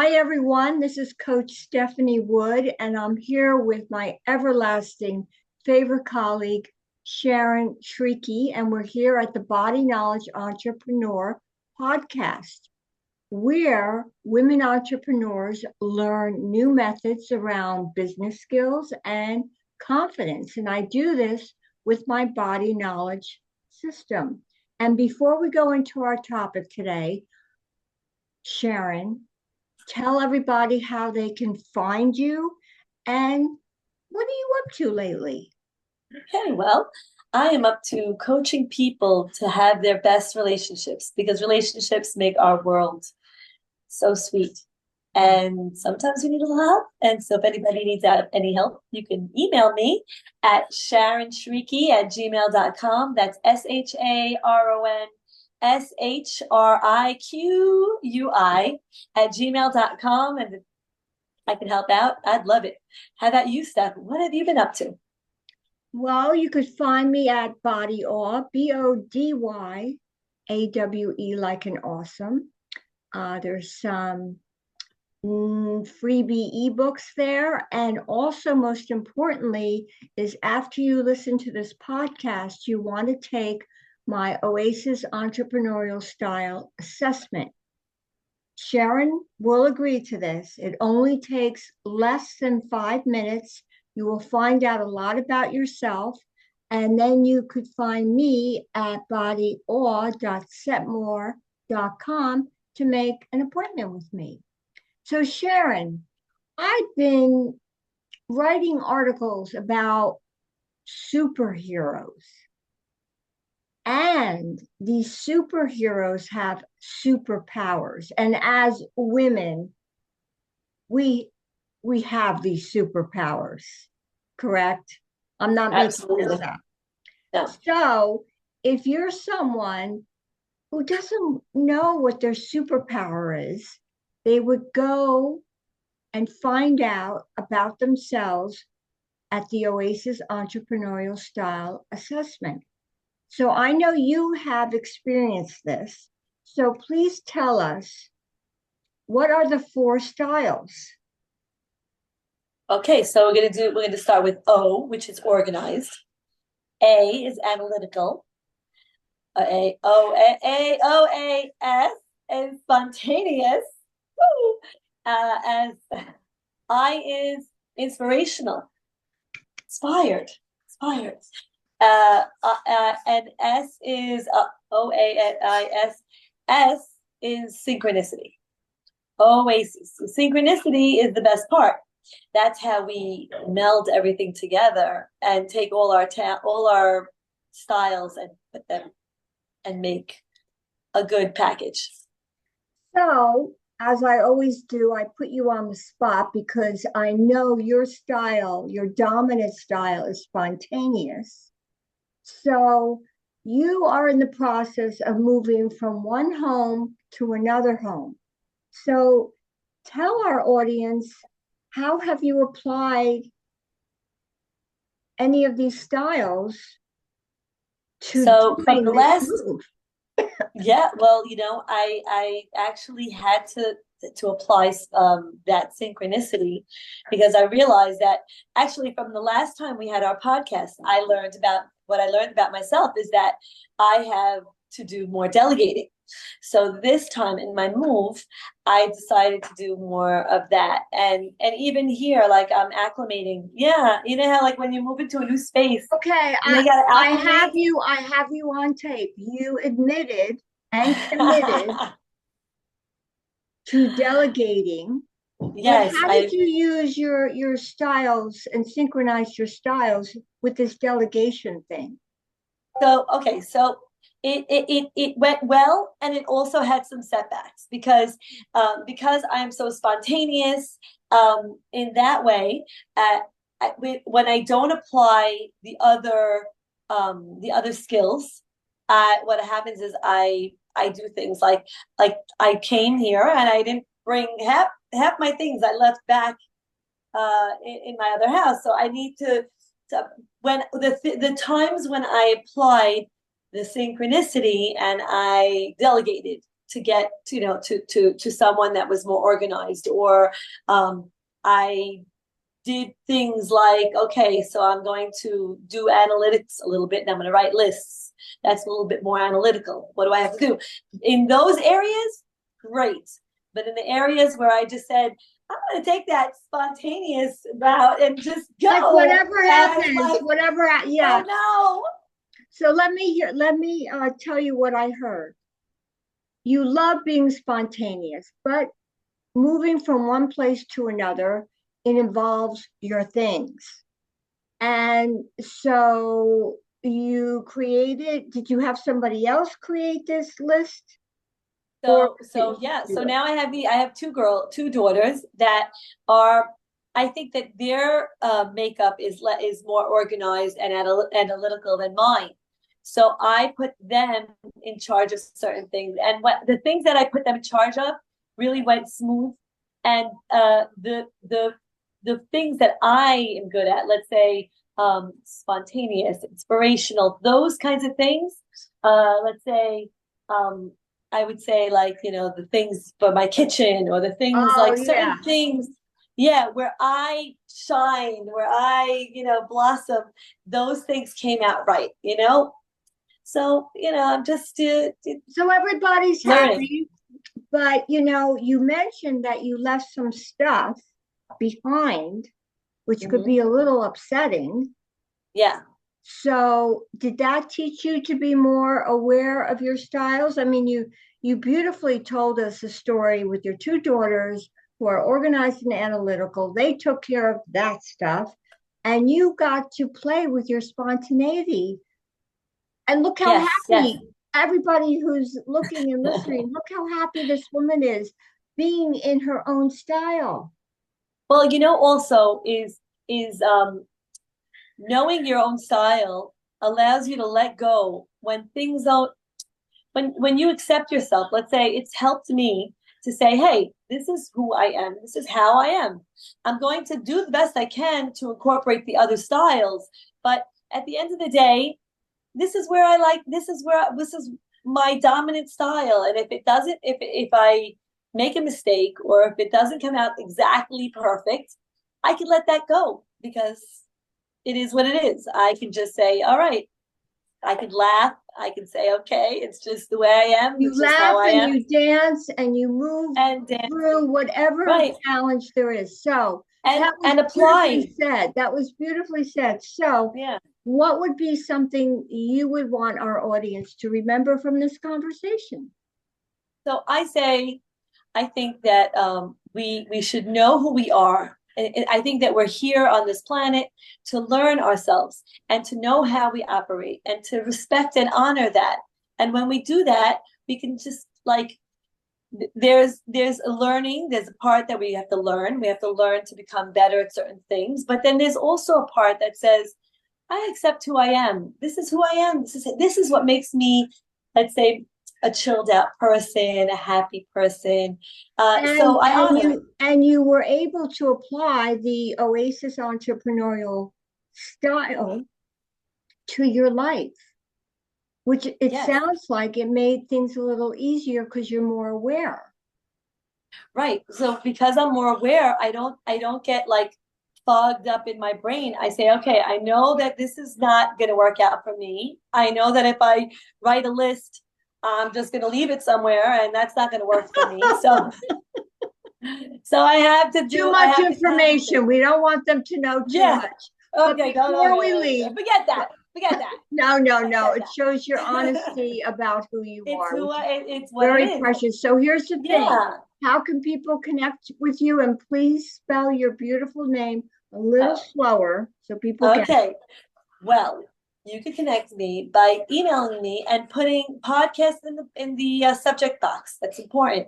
Hi, everyone. This is Coach Stephanie Wood, and I'm here with my everlasting favorite colleague, Sharon Shriqui, and we're here at the Body Knowledge Entrepreneur podcast, where women entrepreneurs learn new methods around business skills and confidence. And I do this with my body knowledge system. And before we go into our topic today, Sharon, tell everybody how they can find you and what are you up to lately? Okay, well, I am up to coaching people to have their best relationships because relationships make our world so sweet. And sometimes we need a little help. And so if anybody needs any help, you can email me at sharonshriqui@gmail.com. That's SharonShriqui at gmail.com. And if I can help out, I'd love it. How about you, Steph? What have you been up to? Well, you could find me at Body Awe, BODYAWE, like an awesome. There's some freebie ebooks there. And also, most importantly, is after you listen to this podcast, you want to take my Oasis Entrepreneurial Style assessment. Sharon will agree to this. It only takes less than 5 minutes. You will find out a lot about yourself. And then you could find me at bodyawe.setmore.com to make an appointment with me. So, Sharon, I've been writing articles about superheroes. And these superheroes have superpowers. And as women, we we have these superpowers, correct? I'm not making this Absolutely. up. No. So if you're someone who doesn't know what their superpower is, they would go and find out about themselves at the Oasis Entrepreneurial Style Assessment. So I know you have experienced this. So please tell us, what are the four styles? Okay, so we're gonna start with O, which is organized. A is analytical. S is spontaneous. Woo! As I is inspirational, inspired. And S is Oasis. S is synchronicity. Oasis. So synchronicity is the best part. That's how we meld everything together and take all our styles and put them and make a good package. So, as I always do, I put you on the spot because I know your style, your dominant style is spontaneous. So, you are in the process of moving from one home to another home. So, tell our audience, how have you applied any of these styles to So from doing the this last, move? yeah, well, I actually had to apply that synchronicity because I realized that actually from the last time we had our podcast, I learned about what I learned about myself is that I have to do more delegating. So this time in my move, I decided to do more of that. And even here, like I'm acclimating. Yeah, you know how like when you move into a new space, Okay, you gotta acclimate. I have you on tape. You admitted and committed to delegating, but Yes, how did I you use your styles and synchronize your styles with this delegation thing? so okay, so it went well, and it also had some setbacks because I am so spontaneous in that way. When I don't apply the other skills, what happens is I do things like I came here and I didn't bring half my things I left back in my other house. So I need to when the times when I applied the synchronicity and I delegated, to get, to someone that was more organized. Or I did things like, okay, so I'm going to do analytics a little bit, and I'm going to write lists. That's a little bit more analytical. What do I have to do? In those areas, great. But in the areas where I just said, I'm going to take that spontaneous route and just go. Like whatever happens, like, yeah. Oh no. So let me tell you what I heard. You love being spontaneous, but moving from one place to another, it involves your things. And so did you have somebody else create this list? So now I have two daughters that are, I think that their makeup is more organized and analytical than mine. So I put them in charge of certain things, and what the things that I put them in charge of really went smooth. And the things that I am good at, let's say spontaneous, inspirational, those kinds of things. Let's say I would say, like, the things for my kitchen, or the things, Oh, like certain things, yeah, where I shine, where I, blossom, those things came out right. So, I'm just so everybody's learning. happy, but you mentioned that you left some stuff behind, which could be a little upsetting. Yeah. So did that teach you to be more aware of your styles? I mean, you beautifully told us a story with your two daughters who are organized and analytical. They took care of that stuff, and you got to play with your spontaneity. And look how happy everybody who's looking and listening, look how happy this woman is being in her own style. Well, also is knowing your own style allows you to let go when things don't, when you accept yourself. Let's say it's helped me to say, hey, this is who I am, this is how I am. I'm going to do the best I can to incorporate the other styles, but at the end of the day, this is my dominant style. And if it doesn't, if I make a mistake, or if it doesn't come out exactly perfect, I can let that go, because it is what it is. I can just say, all right. I could laugh. I can say, okay, it's just the way I am. You it's laugh just how I am. You dance and you move through whatever challenge there is. So that was beautifully said. That was beautifully said. So what would be something you would want our audience to remember from this conversation? So I think that we should know who we are. And I think that we're here on this planet to learn ourselves and to know how we operate and to respect and honor that. And when we do that, we can just, like, there's a learning, there's a part that we have to learn. We have to learn to become better at certain things. But then there's also a part that says, I accept who I am. This is who I am. This is what makes me, let's say, a chilled out person, a happy person. So I honor it. And you were able to apply the Oasis entrepreneurial style to your life, which it sounds like it made things a little easier because you're more aware. Right. So because I'm more aware, I don't get, like, fogged up in my brain. I say, okay, I know that this is not going to work out for me. I know that if I write a list, I'm just going to leave it somewhere, and that's not going to work for me. So I have to do too much information. We don't want them to know too much. Okay, before we leave, forget that. No. It shows your honesty about who you are. It's what very it is. Precious. So here's the thing. How can people connect with you? And please spell your beautiful name a little slower so people get it. Well, you can connect me by emailing me and putting podcast in the subject box. That's important.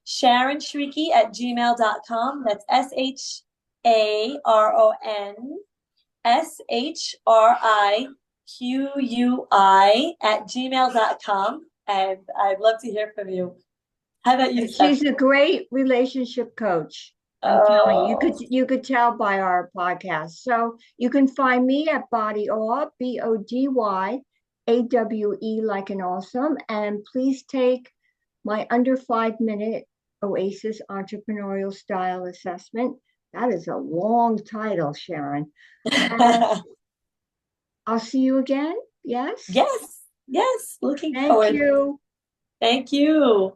Sharon Shriqui at gmail.com. That's SharonShriqui at gmail.com. And I'd love to hear from you. How about you? She's a great relationship coach. I'm telling you, you could tell by our podcast. So you can find me at Bodyawe, BODYAWE, like an awesome. And please take my under 5 minute Oasis Entrepreneurial Style Assessment. That is a long title, Sharon. And I'll see you again. Yes. Yes, yes, looking Thank forward. you. Thank you.